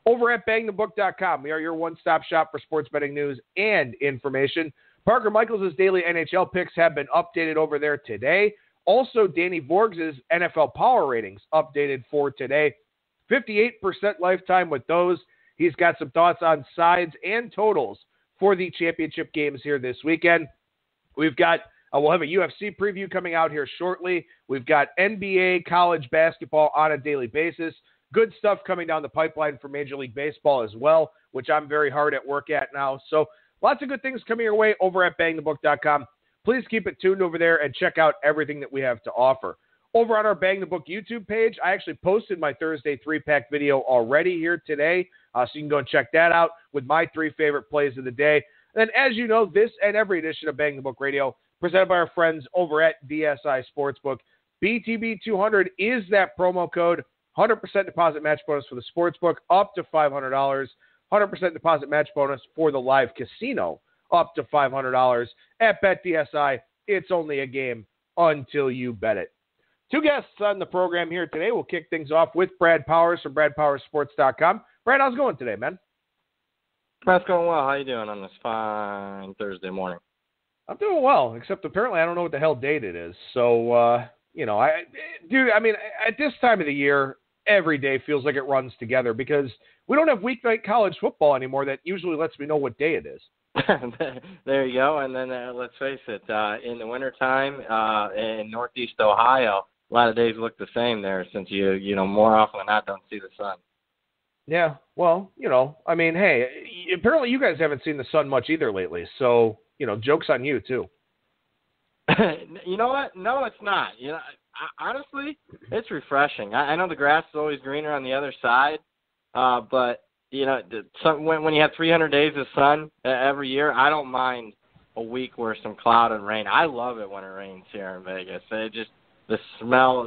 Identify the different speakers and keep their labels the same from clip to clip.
Speaker 1: over at BangTheBook.com. We are your one-stop shop for sports betting news and information. Parker Michaels' daily NHL picks have been updated over there today. Also, Danny Borgs' NFL power ratings updated for today. 58% lifetime with those. He's got some thoughts on sides and totals for the championship games here this weekend. We've got, we'll have a UFC preview coming out here shortly. We've got NBA, college basketball on a daily basis. Good stuff coming down the pipeline for Major League Baseball as well, which I'm very hard at work at now. So lots of good things coming your way over at BangTheBook.com. Please keep it tuned over there and check out everything that we have to offer. Over on our Bang the Book YouTube page, I actually posted my Thursday 3-pack video already here today, so you can go and check that out with my 3 favorite plays of the day. And then, as you know, this and every edition of Bang the Book Radio, presented by our friends over at DSI Sportsbook. BTB200 is that promo code. 100% deposit match bonus for the Sportsbook, up to $500. 100% deposit match bonus for the live casino, up to $500. At BetDSI, it's only a game until you bet it. 2 guests on the program here today. We'll kick things off with Brad Powers from BradPowersSports.com. Brad, how's it going today, man?
Speaker 2: It's going well. How you doing on this fine Thursday morning?
Speaker 1: I'm doing well, except apparently I don't know what the hell date it is. So, at this time of the year, every day feels like it runs together because we don't have weeknight college football anymore that usually lets me know what day it is.
Speaker 2: There you go. And then let's face it, in the wintertime in Northeast Ohio, a lot of days look the same there since you more often than not don't see the sun.
Speaker 1: Yeah, well, hey, apparently you guys haven't seen the sun much either lately. So, joke's on you too.
Speaker 2: You know what? No, it's not. Honestly, it's refreshing. I know the grass is always greener on the other side, but when you have 300 days of sun every year, I don't mind a week where some cloud and rain. I love it when it rains here in Vegas. It just the smell,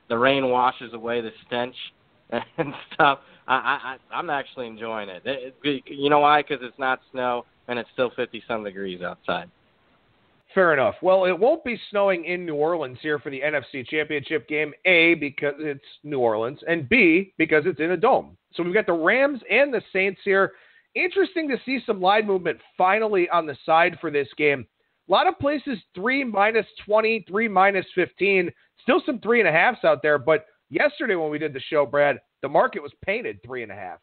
Speaker 2: the rain washes away the stench and stuff. I'm actually enjoying it. You know why? Because it's not snow and it's still 50-some degrees outside.
Speaker 1: Fair enough. Well, it won't be snowing in New Orleans here for the NFC Championship game, A, because it's New Orleans, and B, because it's in a dome. So we've got the Rams and the Saints here. Interesting to see some line movement finally on the side for this game. A lot of places 3 -20, 3 -15, still some 3.5s out there, but yesterday when we did the show, Brad, the market was painted 3.5.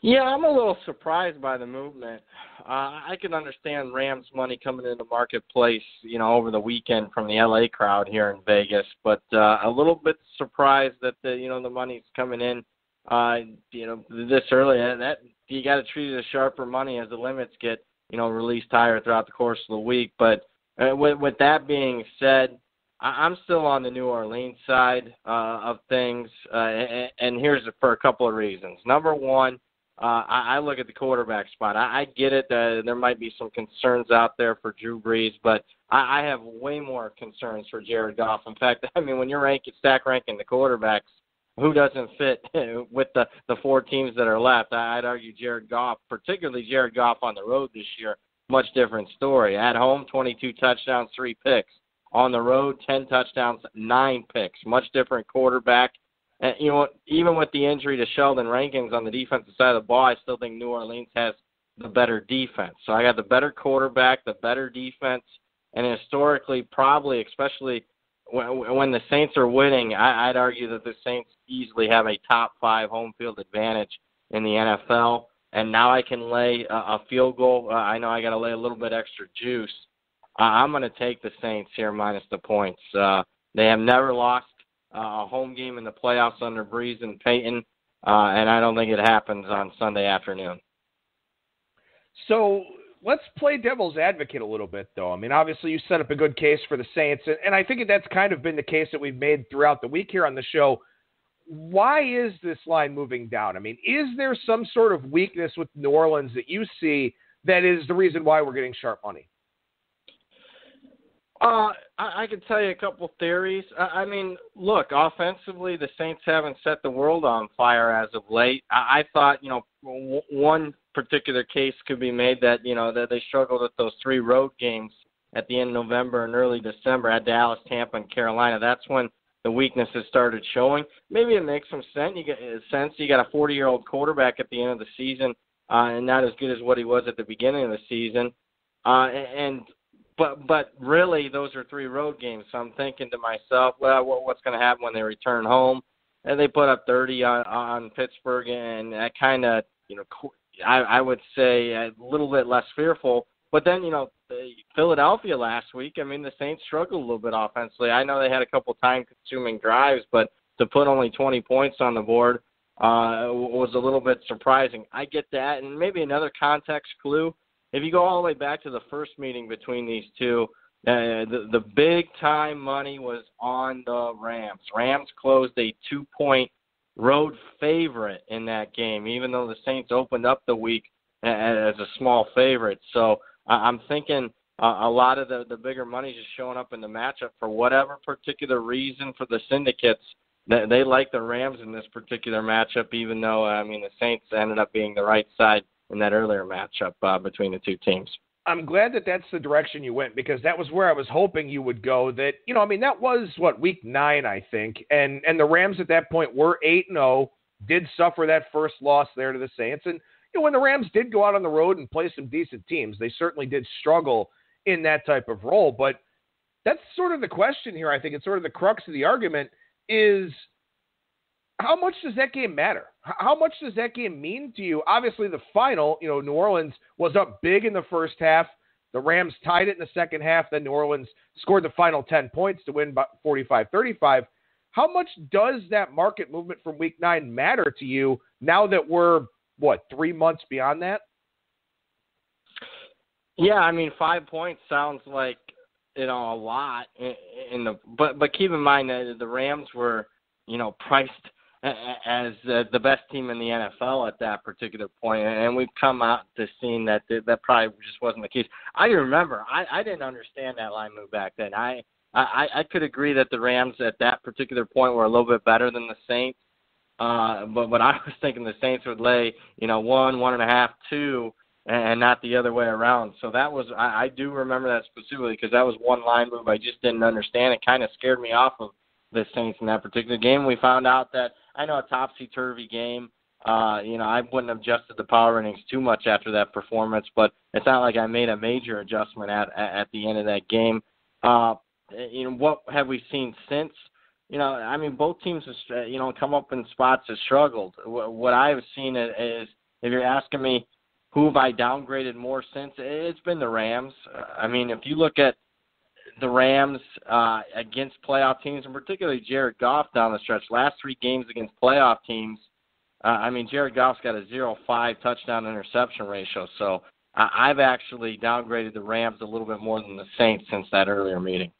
Speaker 2: Yeah, I'm a little surprised by the movement. I can understand Rams money coming into the marketplace, over the weekend from the LA crowd here in Vegas, but a little bit surprised that the money's coming in, this early. That you got to treat it as sharper money as the limits get, released higher throughout the course of the week. But with that being said, I'm still on the New Orleans side of things, and here's for a couple of reasons. Number one, I look at the quarterback spot. I get it that there might be some concerns out there for Drew Brees, but I have way more concerns for Jared Goff. In fact, when you're stack ranking the quarterbacks, who doesn't fit with the 4 teams that are left? I'd argue Jared Goff, particularly Jared Goff on the road this year, much different story. At home, 22 touchdowns, 3 picks. On the road, 10 touchdowns, 9 picks. Much different quarterback. And, even with the injury to Sheldon Rankins on the defensive side of the ball, I still think New Orleans has the better defense. So I got the better quarterback, the better defense, and historically, probably, especially when the Saints are winning, I'd argue that the Saints easily have a top 5 home field advantage in the NFL. And now I can lay a field goal. I know I got to lay a little bit extra juice. I'm going to take the Saints here minus the points. They have never lost a home game in the playoffs under Brees and Peyton, and I don't think it happens on Sunday afternoon.
Speaker 1: So let's play devil's advocate a little bit, though. Obviously you set up a good case for the Saints, and I think that's kind of been the case that we've made throughout the week here on the show. Why is this line moving down? Is there some sort of weakness with New Orleans that you see that is the reason why we're getting sharp money?
Speaker 2: I can tell you a couple theories. Look, offensively, the Saints haven't set the world on fire as of late. I thought, one particular case could be made that, that they struggled with those 3 road games at the end of November and early December at Dallas, Tampa, and Carolina. That's when the weaknesses started showing. Maybe it makes some sense. You got a 40-year-old quarterback at the end of the season, and not as good as what he was at the beginning of the season. But really, those are 3 road games. So I'm thinking to myself, well, what's going to happen when they return home? And they put up 30 on Pittsburgh, and that kind of, I would say a little bit less fearful. But then, Philadelphia last week, I mean, the Saints struggled a little bit offensively. I know they had a couple time-consuming drives, but to put only 20 points on the board was a little bit surprising. I get that. And maybe another context clue, if you go all the way back to the first meeting between these two, the big-time money was on the Rams. Rams closed a 2-point road favorite in that game, even though the Saints opened up the week as a small favorite. So I'm thinking a lot of the bigger money is just showing up in the matchup for whatever particular reason for the syndicates. They like the Rams in this particular matchup, even though, the Saints ended up being the right side in that earlier matchup between the two teams.
Speaker 1: I'm glad that that's the direction you went, because that was where I was hoping you would go. That, that was, week 9, I think. And the Rams at that point were 8-0, did suffer that first loss there to the Saints. And, when the Rams did go out on the road and play some decent teams, they certainly did struggle in that type of role. But that's sort of the question here, I think. It's sort of the crux of the argument is, how much does that game matter? How much does that game mean to you? Obviously, the final, New Orleans was up big in the first half. The Rams tied it in the second half. Then New Orleans scored the final 10 points to win by 45-35. How much does that market movement from week 9 matter to you now that we're, 3 months beyond that?
Speaker 2: Yeah, 5 points sounds like, a lot. But keep in mind that the Rams were, priced as the best team in the NFL at that particular point, and we've come out to seeing that probably just wasn't the case. I remember I didn't understand that line move back then. I could agree that the Rams at that particular point were a little bit better than the Saints, but I was thinking the Saints would lay 1.5, 2, and not the other way around. So that was I do remember that specifically, because that was one line move I just didn't understand. It kind of scared me off of the Saints in that particular game. We found out that, I know, a topsy-turvy game. I wouldn't have adjusted the power ratings too much after that performance, but it's not like I made a major adjustment at the end of that game. What have we seen since? Both teams have, come up in spots have struggled. What I've seen is, if you're asking me who have I downgraded more since, it's been the Rams. If you look at the Rams against playoff teams, and particularly Jared Goff down the stretch, last 3 games against playoff teams, Jared Goff's got a 0.5 touchdown interception ratio. So I've actually downgraded the Rams a little bit more than the Saints since that earlier meeting.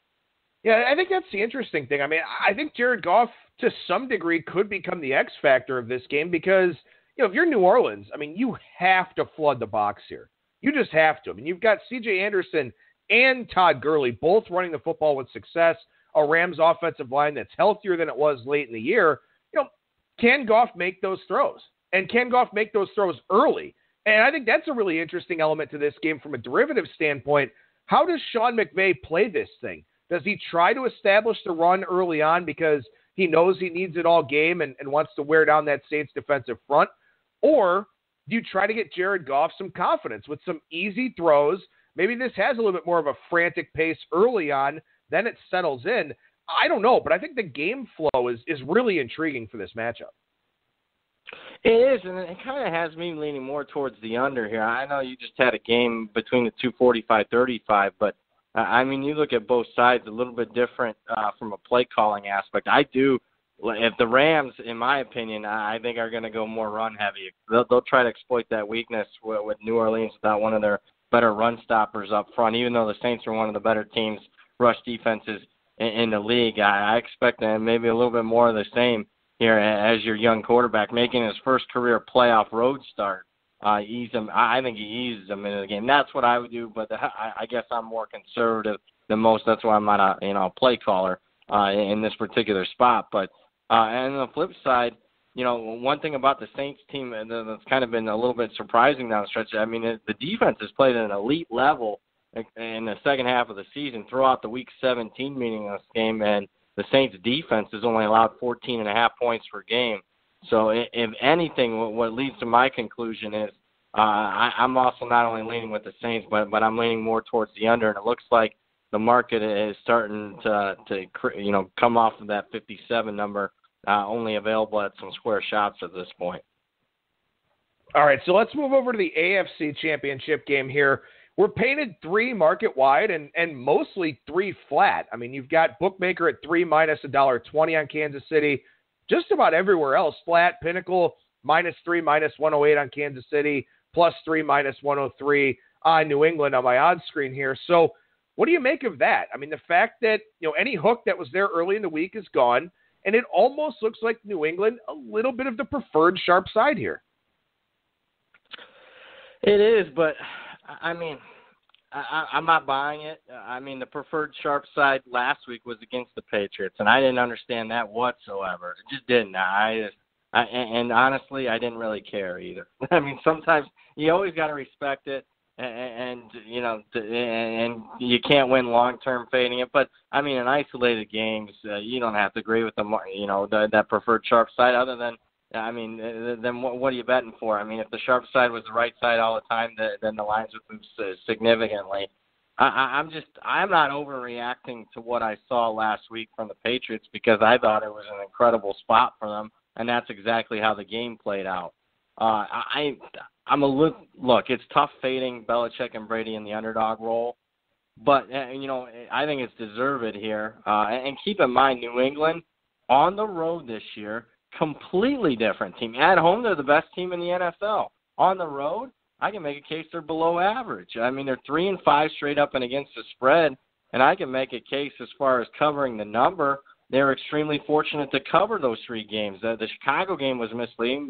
Speaker 1: Yeah, I think that's the interesting thing. I think Jared Goff, to some degree, could become the X factor of this game because, if you're New Orleans, you have to flood the box here. You just have to. You've got C.J. Anderson and Todd Gurley both running the football with success, a Rams offensive line that's healthier than it was late in the year. Can Goff make those throws? And can Goff make those throws early? And I think that's a really interesting element to this game from a derivative standpoint. How does Sean McVay play this thing? Does he try to establish the run early on because he knows he needs it all game and wants to wear down that Saints defensive front? Or do you try to get Jared Goff some confidence with some easy throws? Maybe this has a little bit more of a frantic pace early on, then it settles in. I don't know, but I think the game flow is really intriguing for this matchup.
Speaker 2: It is, and it kind of has me leaning more towards the under here. I know you just had a game between the two 45-35, but, you look at both sides a little bit different from a play calling aspect. If the Rams, in my opinion, I think are going to go more run heavy. They'll try to exploit that weakness with New Orleans without one of their better run stoppers up front. Even though the Saints are one of the better teams, rush defenses in the league, I expect maybe a little bit more of the same here as your young quarterback making his first career playoff road start. I think he eases them into the game. That's what I would do, but I guess I'm more conservative than most. That's why I'm not a play caller in this particular spot. But and on the flip side, one thing about the Saints team that's kind of been a little bit surprising down the stretch, the defense has played at an elite level in the second half of the season throughout the Week 17 meeting of this game, and the Saints' defense has only allowed 14.5 points per game. So if anything, what leads to my conclusion is I'm also not only leaning with the Saints, but I'm leaning more towards the under, and it looks like the market is starting to come off of that 57 number, only available at some square shots at this point.
Speaker 1: All right, so let's move over to the AFC Championship game here. We're painted 3 market wide and mostly 3 flat. I mean, you've got Bookmaker at 3 minus $1.20 on Kansas City. Just about everywhere else flat. Pinnacle -3 minus 108 on Kansas City, +3 minus 103 on New England on my odds screen here. So what do you make of that? I mean, the fact that any hook that was there early in the week is gone, and it almost looks like New England a little bit of the preferred sharp side here.
Speaker 2: It is, but I mean, I'm not buying it. I mean, the preferred sharp side last week was against the Patriots, and I didn't understand that whatsoever. It just didn't. And honestly, I didn't really care either. I mean, sometimes you always got to respect it, and you can't win long-term fading it. But I mean, in isolated games, you don't have to agree with them. That preferred sharp side. Other than, I mean, then what are you betting for? I mean, if the sharp side was the right side all the time, then the lines would move significantly. I'm not overreacting to what I saw last week from the Patriots because I thought it was an incredible spot for them, and that's exactly how the game played out. Look, it's tough fading Belichick and Brady in the underdog role, but I think it's deserved here. And keep in mind, New England on the road this year. Completely different team. At home, they're the best team in the NFL. On the road, I can make a case they're below average. I mean, they're 3-5 straight up and against the spread, and I can make a case as far as covering the number. They're extremely fortunate to cover those 3 games. The Chicago game was misleading.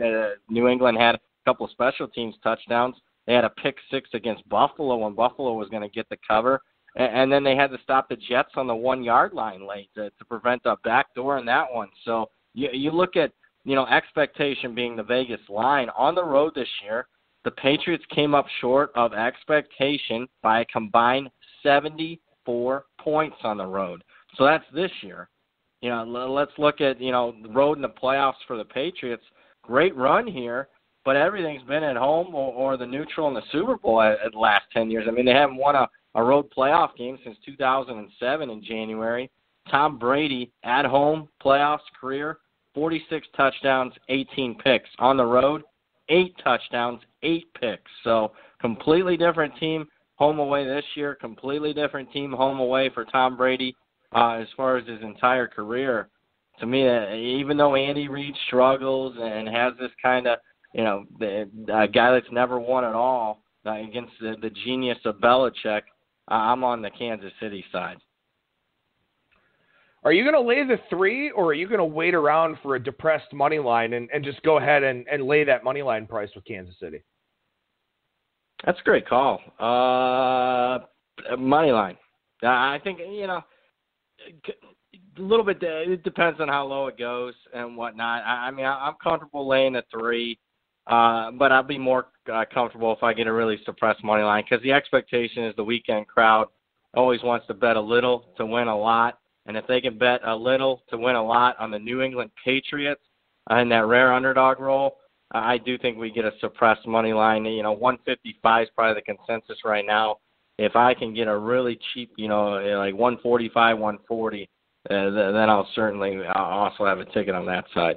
Speaker 2: New England had a couple of special teams touchdowns. They had a pick 6 against Buffalo when Buffalo was going to get the cover, and then they had to stop the Jets on the 1-yard line late to prevent a backdoor in that one. So you look at, expectation being the Vegas line. On the road this year, the Patriots came up short of expectation by a combined 74 points on the road. So that's this year. Let's look at, the road in the playoffs for the Patriots. Great run here, but everything's been at home or the neutral in the Super Bowl at the last 10 years. I mean, they haven't won a road playoff game since 2007 in January. Tom Brady at home, playoffs career, 46 touchdowns, 18 picks. On the road, 8 touchdowns, 8 picks. So completely different team home away this year, completely different team home away for Tom Brady as far as his entire career. To me, even though Andy Reid struggles and has this kind of, a guy that's never won at all against the genius of Belichick, I'm on the Kansas City side.
Speaker 1: Are you going to lay the 3, or are you going to wait around for a depressed money line and just go ahead and lay that money line price with Kansas City?
Speaker 2: That's a great call. Money line. I think, a little bit, it depends on how low it goes and whatnot. I mean, I'm comfortable laying the 3, but I'll be more comfortable if I get a really suppressed money line because the expectation is the weekend crowd always wants to bet a little to win a lot. And if they can bet a little to win a lot on the New England Patriots in that rare underdog role, I do think we get a suppressed money line. 155 is probably the consensus right now. If I can get a really cheap, like 145, 140, then I'll certainly also have a ticket on that side.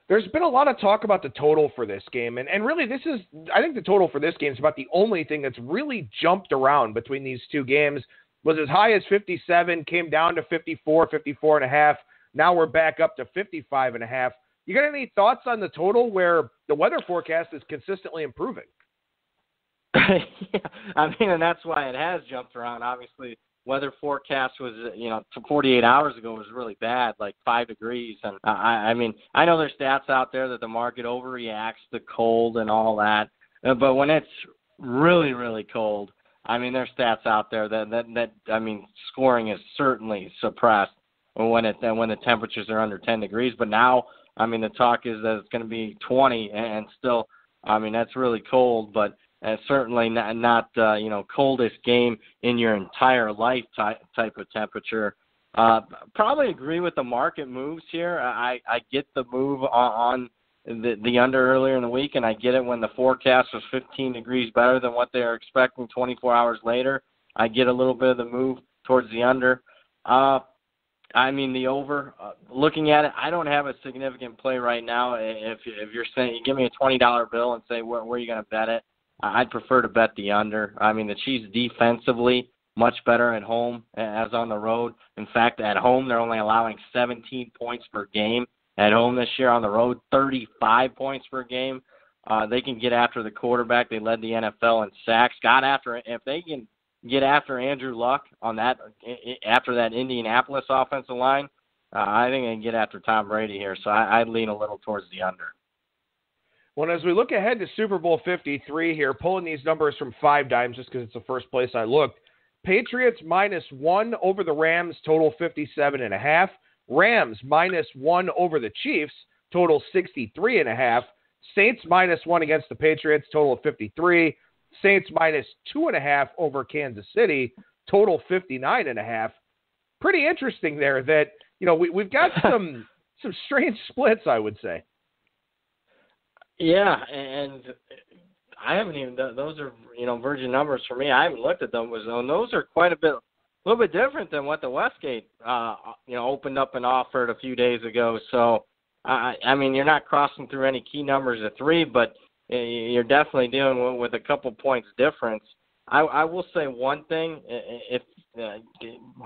Speaker 1: There's been a lot of talk about the total for this game, and really I think the total for this game is about the only thing that's really jumped around between these 2 games. Was as high as 57, came down to 54, 54.5. Now we're back up to 55.5. You got any thoughts on the total where the weather forecast is consistently improving?
Speaker 2: Yeah, I mean, and that's why it has jumped around. Obviously, weather forecast was, 48 hours ago was really bad, like 5 degrees. And I mean, I know there's stats out there that the market overreacts to cold and all that. But when it's really, really cold, I mean, there's stats out there that scoring is certainly suppressed when the temperatures are under 10 degrees. But now, I mean, the talk is that it's going to be 20, and still, I mean, that's really cold. But certainly not coldest game in your entire life type of temperature. Probably agree with the market moves here. I get the move on the under earlier in the week, and I get it when the forecast was 15 degrees better than what they were expecting 24 hours later. I get a little bit of the move towards the under. The over, looking at it, I don't have a significant play right now. If you're saying, you give me a $20 bill and say, where are you going to bet it? I'd prefer to bet the under. The Chiefs defensively, much better at home as on the road. In fact, at home, they're only allowing 17 points per game. At home this year, on the road, 35 points per game. They can get after the quarterback. They led the NFL in sacks. If they can get after Andrew Luck on that after that Indianapolis offensive line, I think they can get after Tom Brady here. So I'd lean a little towards the under.
Speaker 1: Well, as we look ahead to Super Bowl 53 here, pulling these numbers from 5 Dimes just because it's the first place I looked. Patriots -1 over the Rams, total 57.5. Rams -1 over the Chiefs, total 63.5. Saints -1 against the Patriots, total 53. Saints -2.5 over Kansas City, total 59.5. Pretty interesting there that, we've got some strange splits, I would say.
Speaker 2: Yeah, and I haven't even, those are, virgin numbers for me. I haven't looked at them. Those are quite a little bit different than what the Westgate, opened up and offered a few days ago. So, you're not crossing through any key numbers of 3, but you're definitely dealing with a couple points difference. I will say one thing,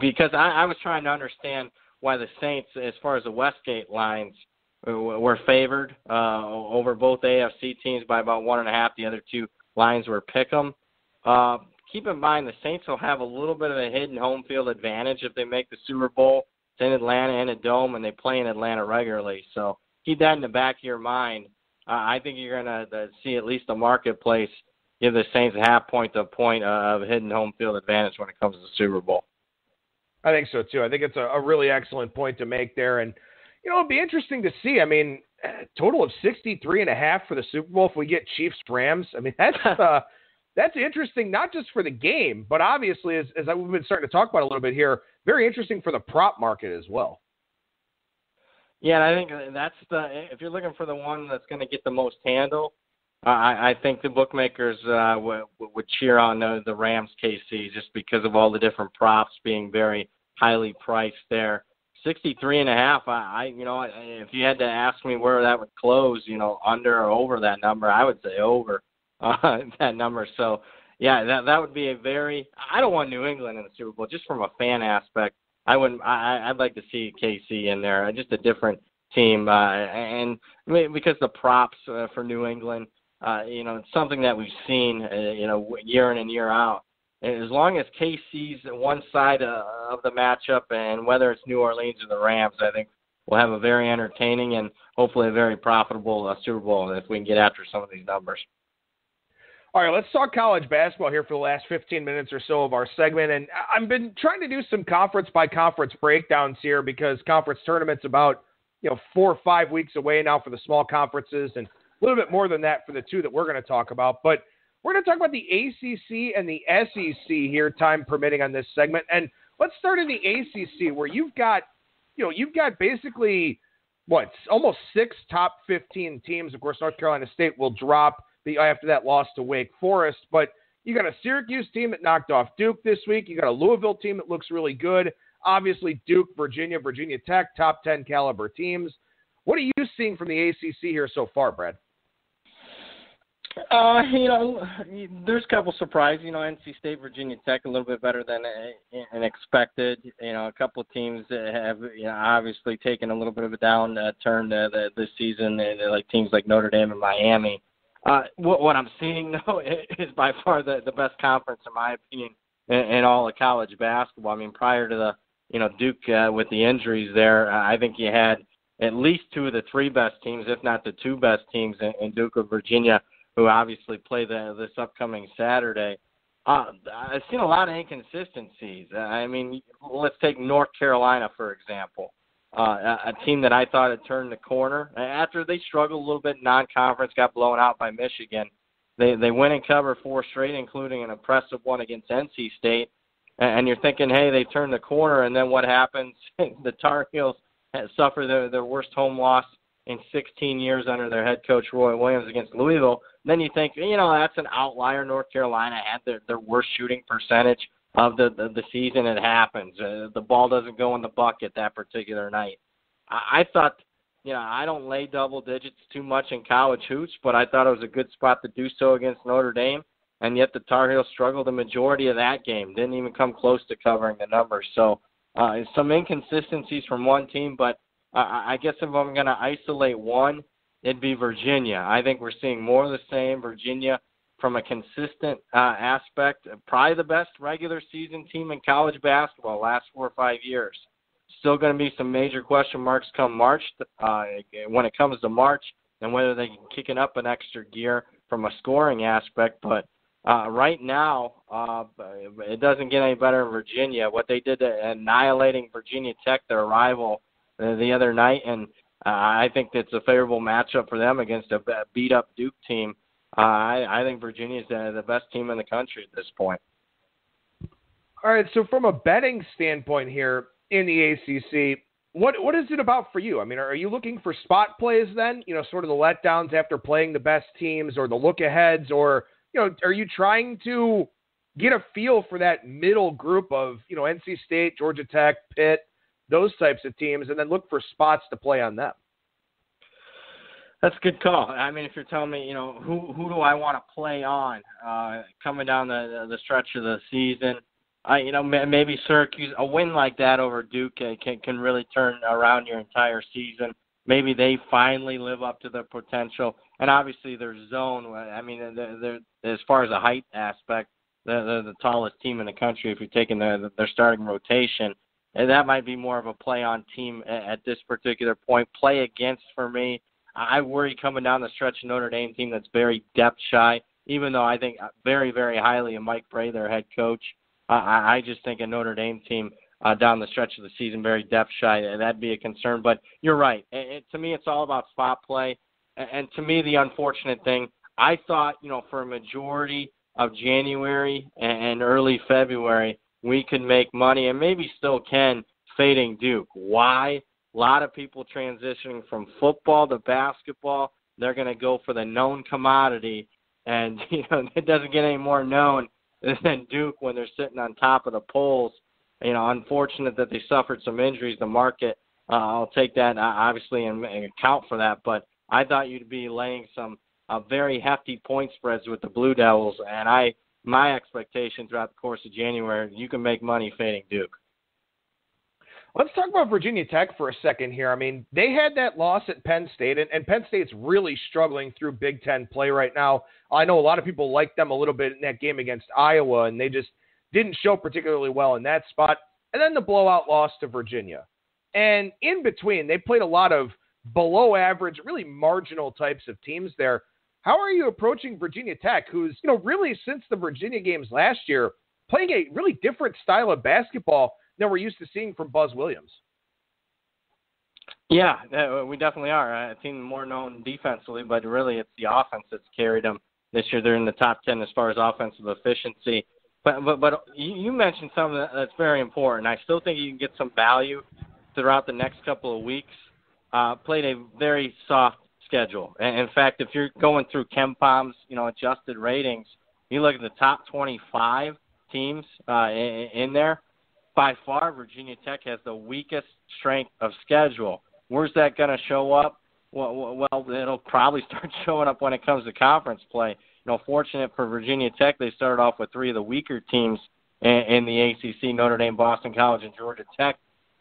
Speaker 2: because I was trying to understand why the Saints, as far as the Westgate lines, were favored over both AFC teams by about 1.5. The other 2 lines were pick 'em. Keep in mind the Saints will have a little bit of a hidden home field advantage if they make the Super Bowl. It's in Atlanta in a dome, and they play in Atlanta regularly. So keep that in the back of your mind. I think you're going to see at least the marketplace give the Saints a half point to a point of hidden home field advantage when it comes to the Super Bowl.
Speaker 1: I think so, too. I think it's a really excellent point to make there. And, it'd be interesting to see. Total of 63.5 for the Super Bowl if we get Chiefs-Rams. That's interesting, not just for the game, but obviously, as we've been starting to talk about a little bit here, very interesting for the prop market as well.
Speaker 2: Yeah, and I think that's if you're looking for the one that's going to get the most handle, I think the bookmakers would cheer on the Rams KC just because of all the different props being very highly priced there. 63.5. If you had to ask me where that would close, under or over that number, I wod say over that number. So, yeah, that would be I don't want New England in the Super Bowl just from a fan aspect. I'd like to see KC in there, just a different team, and because the props for New England, it's something that we've seen, year in and year out. And as long as KC's one side of the matchup, and whether it's New Orleans or the Rams, I think we'll have a very entertaining and hopefully a very profitable Super Bowl if we can get after some of these numbers.
Speaker 1: All right, let's talk college basketball here for the last 15 minutes or so of our segment. And I've been trying to do some conference-by-conference breakdowns here because conference tournaments about 4 or 5 weeks away now for the small conferences and a little bit more than that for the 2 that we're going to talk about. But we're going to talk about the ACC and the SEC here, time permitting, on this segment. And let's start in the ACC, where you've got basically, almost 6 top 15 teams. Of course, North Carolina State will drop after that loss to Wake Forest. But you got a Syracuse team that knocked off Duke this week. You got a Louisville team that looks really good. Obviously, Duke, Virginia, Virginia Tech, top 10 caliber teams. What are you seeing from the ACC here so far, Brad?
Speaker 2: There's a couple surprises. NC State, Virginia Tech, a little bit better than expected. A couple of teams that have obviously taken a little bit of a down turn this season, like teams like Notre Dame and Miami. What I'm seeing, though, is by far the best conference, in my opinion, in all of college basketball. Prior to the Duke with the injuries there, I think you had at least 2 of the 3 best teams, if not the 2 best teams in Duke or Virginia, who obviously play this upcoming Saturday. I've seen a lot of inconsistencies. Let's take North Carolina, for example, a team that I thought had turned the corner. After they struggled a little bit in non-conference, got blown out by Michigan, they win and cover 4 straight, including an impressive one against NC State. and you're thinking, hey, they turned the corner, and then what happens? The Tar Heels suffer their worst home loss in 16 years under their head coach, Roy Williams, against Louisville. Then you think, that's an outlier. North Carolina had their worst shooting percentage of the season. It happens. The ball doesn't go in the bucket that particular night. I thought, I don't lay double digits too much in college hoops, but I thought it was a good spot to do so against Notre Dame, and yet the Tar Heels struggled the majority of that game, didn't even come close to covering the numbers. So some inconsistencies from one team, but I guess if I'm going to isolate one, it'd be Virginia. I think we're seeing more of the same. Virginia, from a consistent aspect, probably the best regular season team in college basketball last 4 or 5 years. Still going to be some major question marks come March, when it comes to March, and whether they can kick it up an extra gear from a scoring aspect. But right now, it doesn't get any better in Virginia. What they did to annihilating Virginia Tech, their rival, the other night, and I think it's a favorable matchup for them against a beat-up Duke team. I think Virginia is the best team in the country at this point.
Speaker 1: All right, so from a betting standpoint here in the ACC, what is it about for you? I mean, are you looking for spot plays then, sort of the letdowns after playing the best teams, or the look-aheads, or, are you trying to get a feel for that middle group of, NC State, Georgia Tech, Pitt, those types of teams, and then look for spots to play on them?
Speaker 2: That's a good call. I mean, if you're telling me, who do I want to play on coming down the stretch of the season, maybe Syracuse, a win like that over Duke can really turn around your entire season. Maybe they finally live up to their potential. And obviously their zone, I mean, they're, as far as the height aspect, they're the tallest team in the country if you're taking their starting rotation. And that might be more of a play-on team at this particular point. Play against, for me, I worry coming down the stretch, Notre Dame team that's very depth-shy, even though I think very, very highly of Mike Bray, their head coach. I just think a Notre Dame team down the stretch of the season, very depth-shy, and that'd be a concern. But you're right. To me, it's all about spot play. And to me, the unfortunate thing, I thought, for a majority of January and early February, we could make money, and maybe still can, fading Duke. Why? A lot of people transitioning from football to basketball. They're going to go for the known commodity, and it doesn't get any more known than Duke when they're sitting on top of the polls. Unfortunate that they suffered some injuries. The market, I'll take that obviously and account for that. But I thought you'd be laying some very hefty point spreads with the Blue Devils, and my expectation throughout the course of January, you can make money fading Duke.
Speaker 1: Let's talk about Virginia Tech for a second here. I mean, they had that loss at Penn State, and Penn State's really struggling through Big Ten play right now. I know a lot of people liked them a little bit in that game against Iowa, and they just didn't show particularly well in that spot. And then the blowout loss to Virginia. And in between, they played a lot of below average, really marginal types of teams there. How are you approaching Virginia Tech, who's, really since the Virginia games last year, playing a really different style of basketball than we're used to seeing from Buzz Williams?
Speaker 2: Yeah, we definitely are. A team more known defensively, but really it's the offense that's carried them this year. They're in the top 10 as far as offensive efficiency. But you mentioned something that's very important. I still think you can get some value throughout the next couple of weeks. Played a very soft schedule. And in fact, if you're going through KenPom's, adjusted ratings, you look at the top 25 teams in there. By far, Virginia Tech has the weakest strength of schedule. Where's that going to show up? Well, it'll probably start showing up when it comes to conference play. Fortunate for Virginia Tech, they started off with three of the weaker teams in the ACC, Notre Dame, Boston College, and Georgia Tech.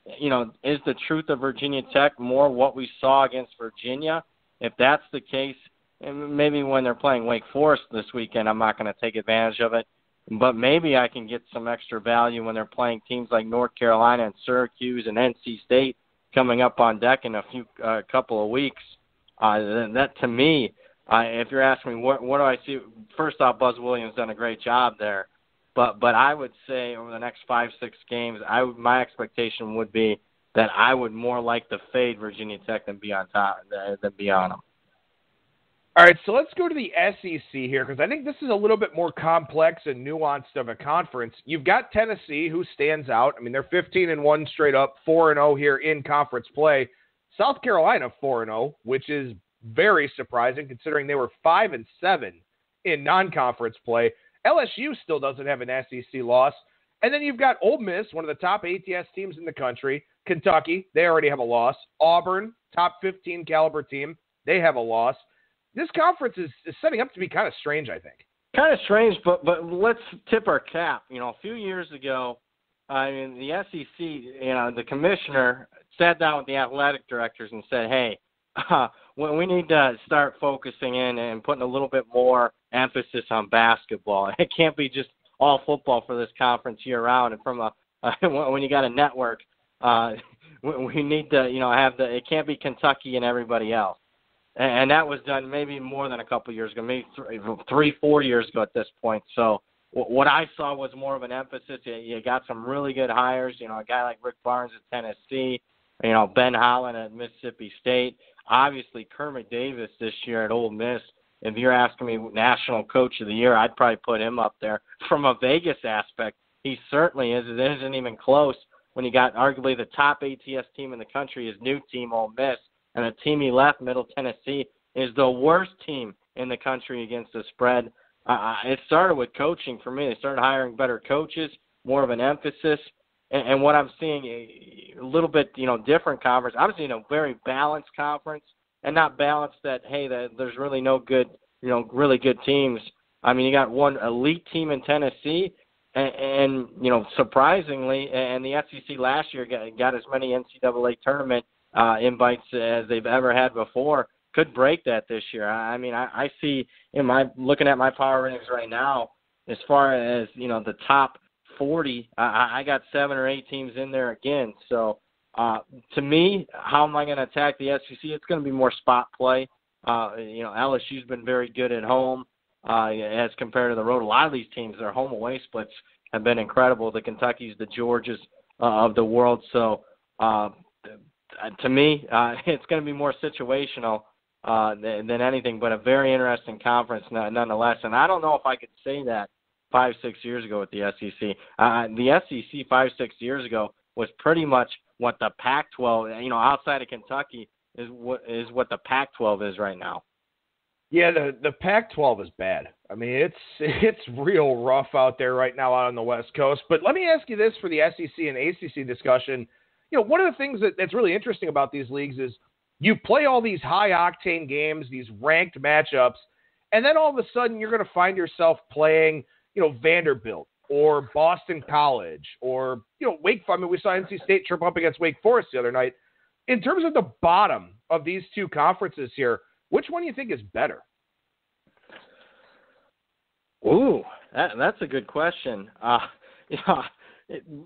Speaker 2: Is the truth of Virginia Tech more what we saw against Virginia? If that's the case, and maybe when they're playing Wake Forest this weekend, I'm not going to take advantage of it. But maybe I can get some extra value when they're playing teams like North Carolina and Syracuse and NC State coming up on deck in a couple of weeks. That, to me, if you're asking me what do I see, first off, Buzz Williams done a great job there. But I would say over the next 5-6 games, my expectation would be that I would more like to fade Virginia Tech than be on top than be on them.
Speaker 1: All right, so let's go to the SEC here because I think this is a little bit more complex and nuanced of a conference. You've got Tennessee, who stands out. I mean, they're 15-1 straight up, 4-0 here in conference play. South Carolina 4-0, which is very surprising considering they were 5-7 in non-conference play. LSU still doesn't have an SEC loss. And then you've got Ole Miss, one of the top ATS teams in the country. Kentucky, they already have a loss. Auburn, top 15 caliber team, they have a loss. This conference is setting up to be kind of strange, I think.
Speaker 2: Kind of strange, but let's tip our cap. A few years ago, the SEC, the commissioner sat down with the athletic directors and said, hey, we need to start focusing in and putting a little bit more emphasis on basketball. It can't be just all football for this conference year-round. And from when you got a network, we need to, it can't be Kentucky and everybody else. And that was done maybe more than a couple years ago, maybe 3-4 years ago at this point. So what I saw was more of an emphasis. You got some really good hires, a guy like Rick Barnes at Tennessee, Ben Holland at Mississippi State. Obviously, Kermit Davis this year at Ole Miss. If you're asking me National Coach of the Year, I'd probably put him up there. From a Vegas aspect, he certainly is. It isn't even close when you got arguably the top ATS team in the country, his new team, Ole Miss. And the team he left, Middle Tennessee, is the worst team in the country against the spread. It started with coaching for me. They started hiring better coaches, more of an emphasis. And what I'm seeing, a little bit, different conference. I'm seeing a very balanced conference, and not balanced that, hey, there's really no good, really good teams. I mean, you got one elite team in Tennessee, and surprisingly, and the SEC last year got as many NCAA tournament invites as they've ever had before. Could break that this year. I mean, I see looking at my power ratings right now, as far as the top 40, I got 7 or 8 teams in there again. So to me, how am I going to attack the SEC? It's going to be more spot play. LSU's been very good at home as compared to the road. A lot of these teams, their home away splits have been incredible. The Kentuckys, the Georgias of the world. So to me, it's going to be more situational than anything, but a very interesting conference nonetheless. And I don't know if I could say that 5-6 years ago with the SEC. The SEC 5-6 years ago was pretty much what the Pac-12, outside of Kentucky, is what the Pac-12 is right now.
Speaker 1: Yeah, the Pac-12 is bad. I mean, it's real rough out there right now out on the West Coast. But let me ask you this for the SEC and ACC discussion. One of the things that's really interesting about these leagues is you play all these high-octane games, these ranked matchups, and then all of a sudden you're going to find yourself playing, Vanderbilt or Boston College or, Wake Forest. I mean, we saw NC State trip up against Wake Forest the other night. In terms of the bottom of these two conferences here, which one do you think is better?
Speaker 2: Ooh, that's a good question.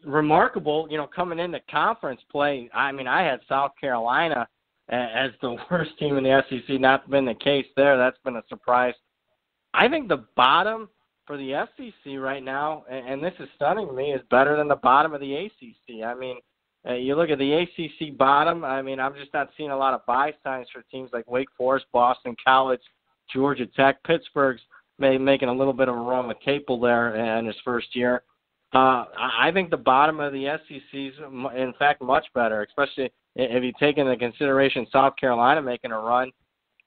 Speaker 2: Remarkable, coming into conference play. I mean, I had South Carolina as the worst team in the SEC. Not been the case there. That's been a surprise. I think the bottom for the SEC right now, and this is stunning to me, is better than the bottom of the ACC. I mean, you look at the ACC bottom, I mean, I'm just not seeing a lot of buy signs for teams like Wake Forest, Boston College, Georgia Tech. Pittsburgh's making a little bit of a run with Capel there in his first year. I think the bottom of the SEC is, in fact, much better, especially if you take into consideration South Carolina making a run.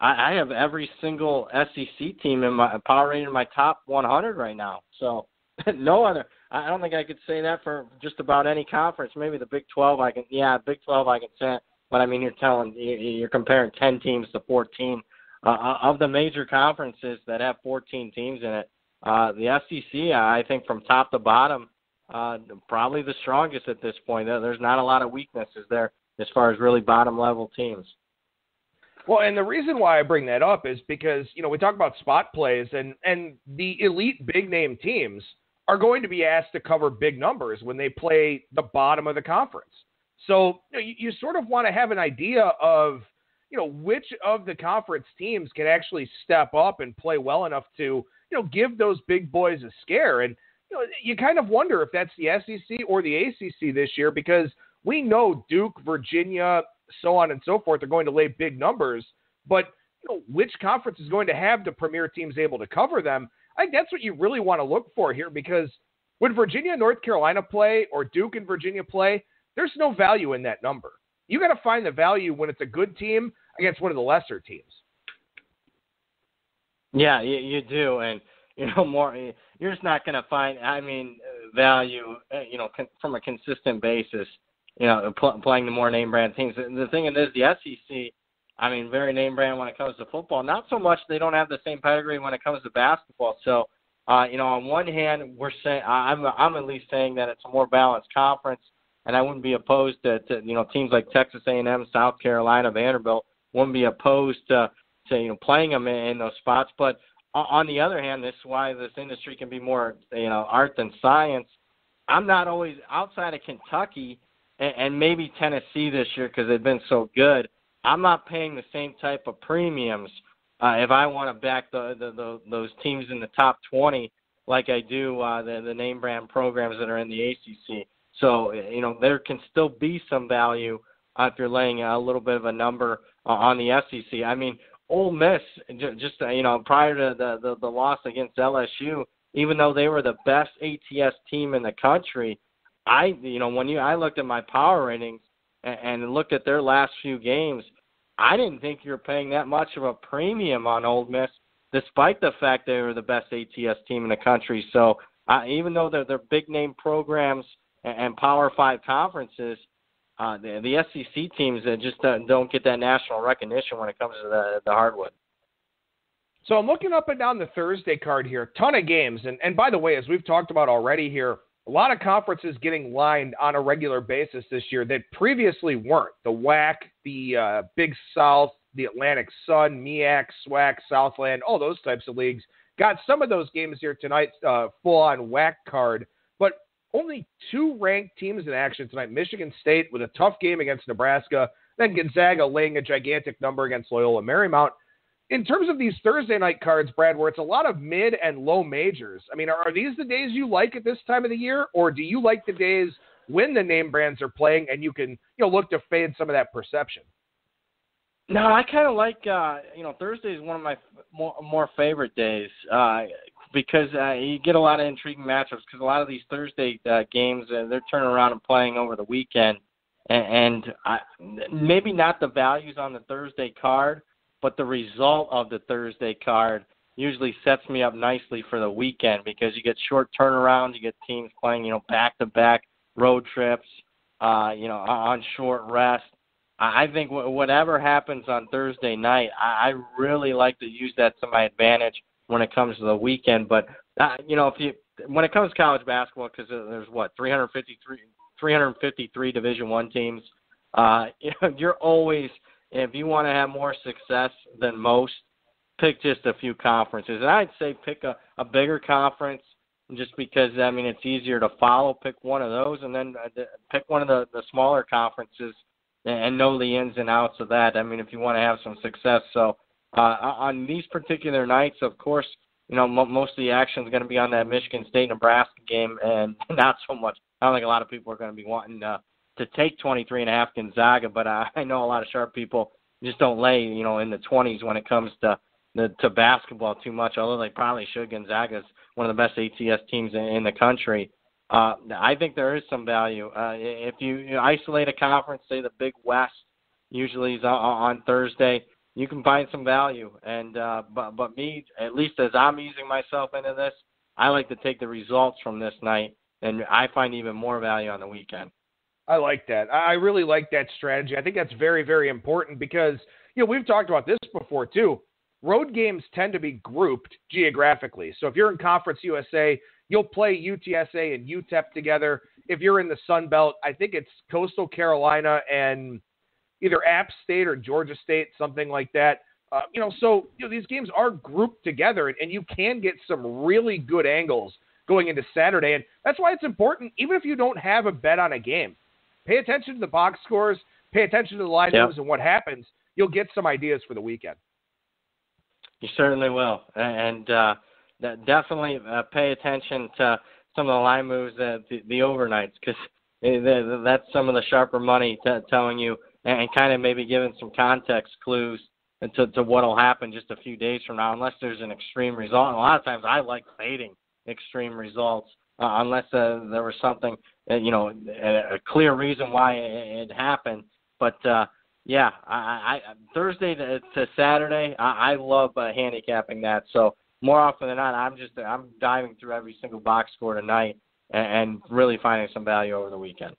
Speaker 2: I have every single SEC team in my power rating in my top 100 right now. So no other. I don't think I could say that for just about any conference. Maybe the Big 12 I can. Yeah, Big 12 I can say. But I mean, you're comparing 10 teams to 14 of the major conferences that have 14 teams in it. The SEC, I think, from top to bottom, probably the strongest at this point. There's not a lot of weaknesses there as far as really bottom level teams.
Speaker 1: Well, and the reason why I bring that up is because, we talk about spot plays and the elite big name teams are going to be asked to cover big numbers when they play the bottom of the conference. So you sort of want to have an idea of, which of the conference teams can actually step up and play well enough to, give those big boys a scare. And, you kind of wonder if that's the SEC or the ACC this year, because we know Duke, Virginia, so on and so forth are going to lay big numbers. But, which conference is going to have the premier teams able to cover them. I think that's what you really want to look for here, because when Virginia and North Carolina play, or Duke and Virginia play, there's no value in that number. You got to find the value when it's a good team against one of the lesser teams.
Speaker 2: Yeah, you do, and more. You're just not going to find, value, from a consistent basis. Playing the more name brand teams. The thing is, the SEC, very name brand when it comes to football. Not so much. They don't have the same pedigree when it comes to basketball. So, on one hand, we're saying I'm at least saying that it's a more balanced conference, and I wouldn't be opposed to teams like Texas A&M, South Carolina, Vanderbilt. Wouldn't be opposed to playing them in those spots. But on the other hand, this is why this industry can be more art than science. I'm not always outside of Kentucky and maybe Tennessee this year because they've been so good. I'm not paying the same type of premiums if I want to back those teams in the top 20 like I do the name brand programs that are in the ACC. So, there can still be some value if you're laying a little bit of a number on the SEC. Ole Miss, just prior to the loss against LSU, even though they were the best ATS team in the country, I looked at my power ratings and looked at their last few games, I didn't think you were paying that much of a premium on Ole Miss, despite the fact they were the best ATS team in the country. So even though they're big name programs and Power 5 conferences, the SEC teams just don't get that national recognition when it comes to the hardwood.
Speaker 1: So I'm looking up and down the Thursday card here. Ton of games. And by the way, as we've talked about already here, a lot of conferences getting lined on a regular basis this year that previously weren't. The WAC, the Big South, the Atlantic Sun, MEAC, SWAC, Southland, all those types of leagues. Got some of those games here tonight, full-on WAC card. But only 2 ranked teams in action tonight. Michigan State with a tough game against Nebraska. Then Gonzaga laying a gigantic number against Loyola Marymount. In terms of these Thursday night cards, Brad, where it's a lot of mid and low majors, are these the days you like at this time of the year, or do you like the days when the name brands are playing and you can look to fade some of that perception?
Speaker 2: No, I kind of like Thursday is one of my more favorite days because you get a lot of intriguing matchups because a lot of these Thursday games they're turning around and playing over the weekend, and maybe not the values on the Thursday card, but the result of the Thursday card usually sets me up nicely for the weekend because you get short turnaround, you get teams playing, back-to-back road trips, on short rest. I think whatever happens on Thursday night, I really like to use that to my advantage when it comes to the weekend. But, when it comes to college basketball, because there's, 353 Division I teams, you're always – if you want to have more success than most, pick just a few conferences. And I'd say pick a bigger conference just because, it's easier to follow. Pick one of those and then pick one of the smaller conferences and know the ins and outs of that, if you want to have some success. So on these particular nights, of course, most of the action is going to be on that Michigan State-Nebraska game and not so much. I don't think a lot of people are going to be wanting to take 23.5 Gonzaga, but I know a lot of sharp people just don't lay, in the 20s when it comes to basketball too much, although they probably should. Gonzaga is one of the best ATS teams in the country. I think there is some value. If you isolate a conference, say the Big West usually is on Thursday, you can find some value. And but me, at least as I'm easing myself into this, I like to take the results from this night, and I find even more value on the weekend.
Speaker 1: I like that. I really like that strategy. I think that's very, very important because, we've talked about this before too. Road games tend to be grouped geographically. So if you're in Conference USA, you'll play UTSA and UTEP together. If you're in the Sun Belt, I think it's Coastal Carolina and either App State or Georgia State, something like that. So these games are grouped together and you can get some really good angles going into Saturday. And that's why it's important, even if you don't have a bet on a game, pay attention to the box scores, pay attention to the line moves and what happens. You'll get some ideas for the weekend.
Speaker 2: You certainly will. And definitely pay attention to some of the line moves, the overnights, because that's some of the sharper money telling you and kind of maybe giving some context clues to what will happen just a few days from now, unless there's an extreme result. And a lot of times I like fading extreme results unless there was something, a clear reason why it happened. But, I Thursday to Saturday, I love handicapping that. So more often than not, I'm diving through every single box score tonight and really finding some value over the weekend.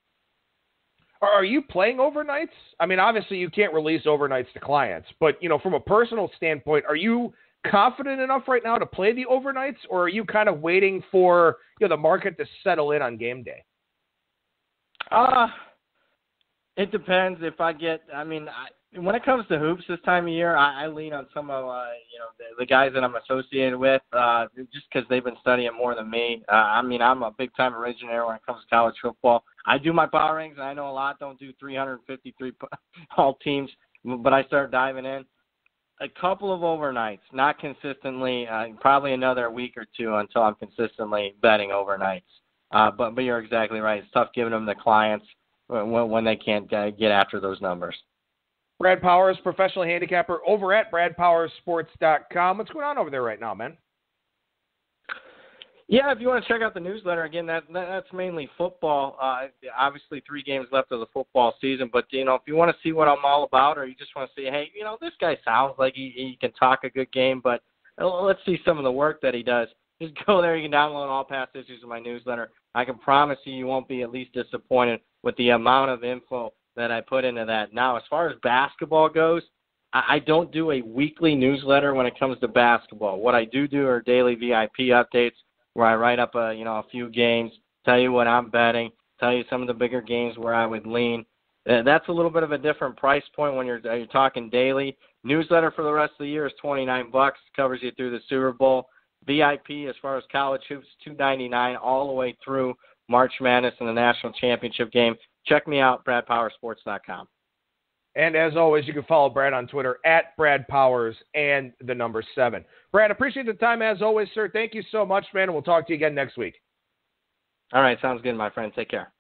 Speaker 1: Are you playing overnights? I mean, obviously you can't release overnights to clients, but, from a personal standpoint, are you confident enough right now to play the overnights, or are you kind of waiting for the market to settle in on game day?
Speaker 2: It depends if I get. When it comes to hoops this time of year, I lean on some of the guys that I'm associated with, just because they've been studying more than me. I'm a big time originator when it comes to college football. I do my power rankings, and I know a lot don't do 353 all teams, but I start diving in. A couple of overnights, not consistently, probably another week or two until I'm consistently betting overnights. But you're exactly right. It's tough giving them the clients when they can't get after those numbers.
Speaker 1: Brad Powers, professional handicapper over at BradPowersSports.com. What's going on over there right now, man?
Speaker 2: Yeah, if you want to check out the newsletter, again, that's mainly football. Obviously, 3 games left of the football season. But, if you want to see what I'm all about, or you just want to see, hey, this guy sounds like he can talk a good game, but let's see some of the work that he does. Just go there. You can download all past issues of my newsletter. I can promise you won't be at least disappointed with the amount of info that I put into that. Now, as far as basketball goes, I don't do a weekly newsletter when it comes to basketball. What I do are daily VIP updates, where I write up a few games, tell you what I'm betting, tell you some of the bigger games where I would lean. That's a little bit of a different price point when you're talking daily. Newsletter for the rest of the year is $29, covers you through the Super Bowl. VIP, as far as college hoops, $2.99 all the way through March Madness and the National Championship game. Check me out, BradPowersSports.com.
Speaker 1: And as always, you can follow Brad on Twitter at BradPowers and the number 7. Brad, appreciate the time as always, sir. Thank you so much, man, and we'll talk to you again next week.
Speaker 2: All right, sounds good, my friend. Take care.